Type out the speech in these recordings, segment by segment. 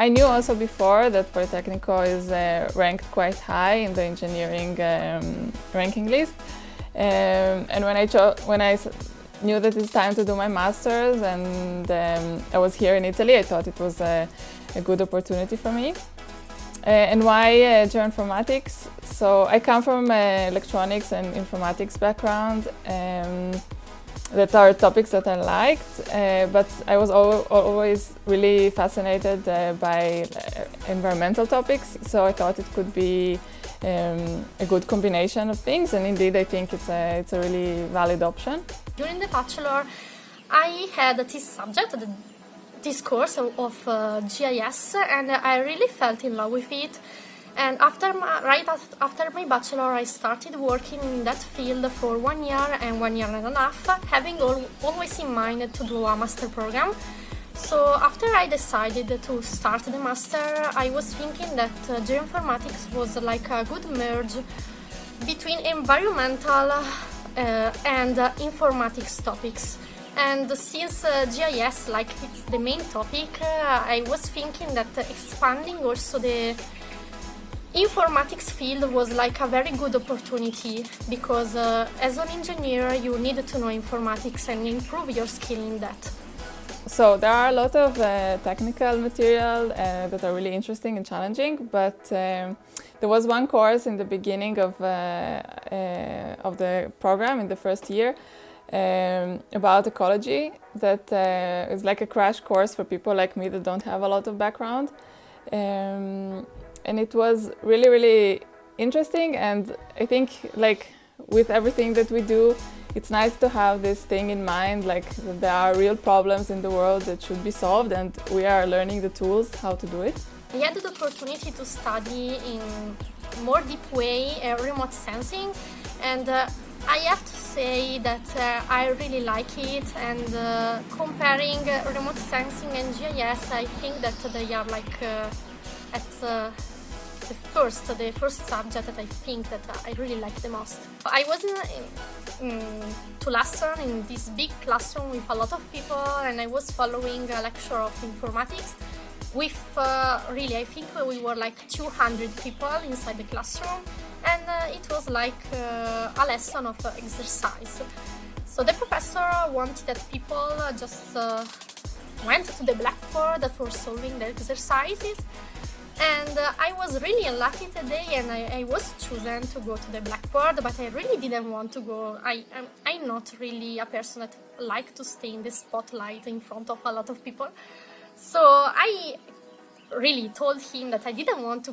I knew also before that Politecnico is ranked quite high in the engineering ranking list. And when I knew that it's time to do my master's, and I was here in Italy, I thought it was a good opportunity for me. And why geoinformatics? So I come from electronics and informatics background. That are topics that I liked, but I was always really fascinated by environmental topics, so I thought it could be a good combination of things, and indeed I think it's a really valid option. During the bachelor, I had this subject, this course of GIS, and I really felt in love with it. And right after my bachelor, I started working in that field for 1 year and 1 year and a half, having always in mind to do a master program. So after I decided to start the master, I was thinking that geoinformatics was like a good merge between environmental and informatics topics. And since GIS, like it's the main topic, I was thinking that expanding also the informatics field was like a very good opportunity, because as an engineer you need to know informatics and improve your skill in that. So there are a lot of technical material that are really interesting and challenging, but there was one course in the beginning of the program in the first year about ecology that is like a crash course for people like me that don't have a lot of background. And it was really, really interesting, and I think like with everything that we do, it's nice to have this thing in mind, like that there are real problems in the world that should be solved, and we are learning the tools how to do it. I had the opportunity to study in more deep way remote sensing, and I have to say that I really like it, and comparing remote sensing and GIS, I think that they are like at the first subject that I think that I really like the most. I was to lesson in this big classroom with a lot of people, and I was following a lecture of informatics with really, I think we were like 200 people inside the classroom, and it was like a lesson of exercise. So the professor wanted that people just went to the blackboard for solving the exercises. And I was really unlucky today, and I was chosen to go to the blackboard, but I really didn't want to go. I'm not really a person that likes to stay in the spotlight in front of a lot of people. So I really told him that I didn't want to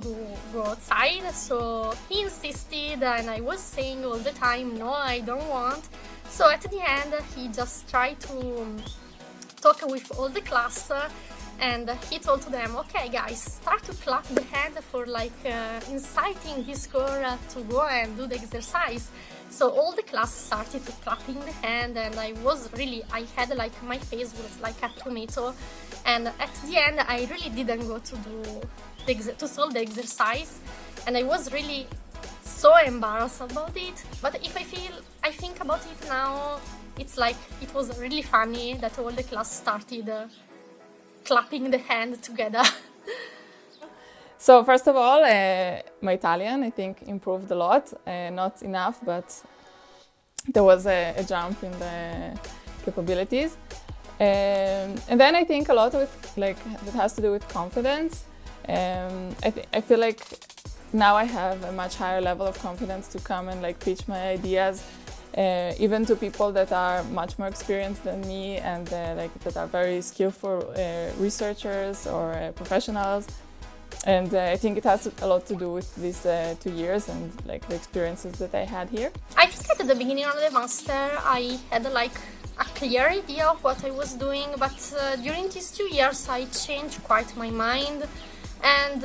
go outside, so he insisted, and I was saying all the time, no, I don't want. So at the end, he just tried to talk with all the class, and he told to them, okay guys, start to clap the hand for like inciting this girl to go and do the exercise. So all the class started to clapping the hand, and I had like, my face was like a tomato, and at the end I really didn't go to solve the exercise, and I was really so embarrassed about it. But if I think about it now, it's like it was really funny that all the class started clapping the hand together. So first of all, my Italian, I think, improved a lot. Not enough, but there was a jump in the capabilities. And then I think a lot with that has to do with confidence. I feel like now I have a much higher level of confidence to come and pitch my ideas, even to people that are much more experienced than me, and that are very skillful researchers or professionals. And I think it has a lot to do with these 2 years and the experiences that I had here. I think at the beginning of the master I had a clear idea of what I was doing, but during these 2 years I changed quite my mind. And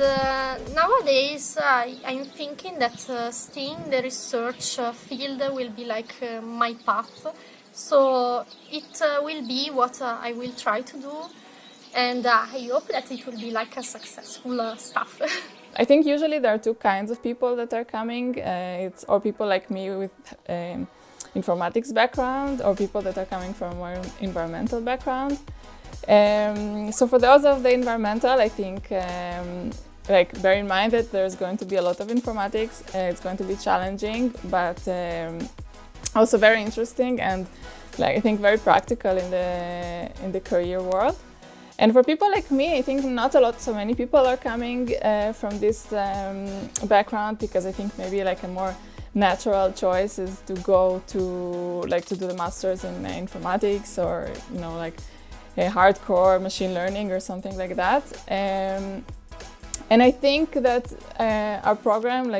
nowadays I'm thinking that staying in the research field will be my path. So it will be what I will try to do. And I hope that it will be a successful stuff. I think usually there are two kinds of people that are coming. It's or people like me with informatics background, or people that are coming from a more environmental background. So for those of the environmental, I think like bear in mind that there's going to be a lot of informatics. It's going to be challenging, but also very interesting and like I think very practical in the career world. And for people like me, I think not so many people are coming from this background, because I think maybe like a more natural choice is to go to do the masters in informatics, or like a hardcore machine learning or something like that. And I think that our program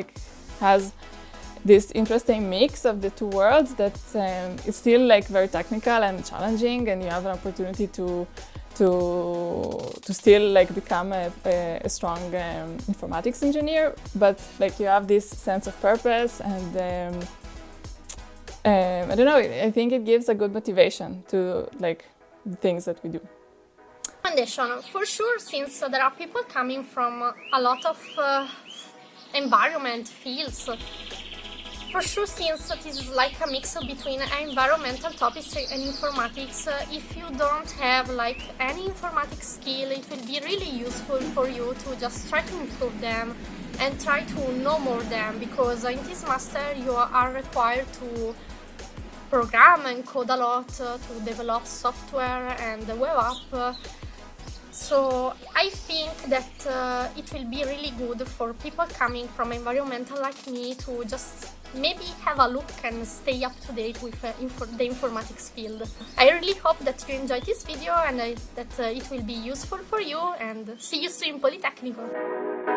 has this interesting mix of the two worlds, that it's still like very technical and challenging, and you have an opportunity to still like become a strong informatics engineer, but like you have this sense of purpose, and I don't know, I think it gives a good motivation to like the things that we do. Foundation, for sure, since there are people coming from a lot of environment fields. For sure, since it is like a mix between environmental topics and informatics, if you don't have like any informatics skill, it will be really useful for you to just try to improve them and try to know more them, because in this master you are required to program and code a lot, to develop software and the web app. So I think that it will be really good for people coming from environmental like me to just maybe have a look and stay up to date with the informatics field. I really hope that you enjoyed this video and that it will be useful for you, and see you soon, Politecnico!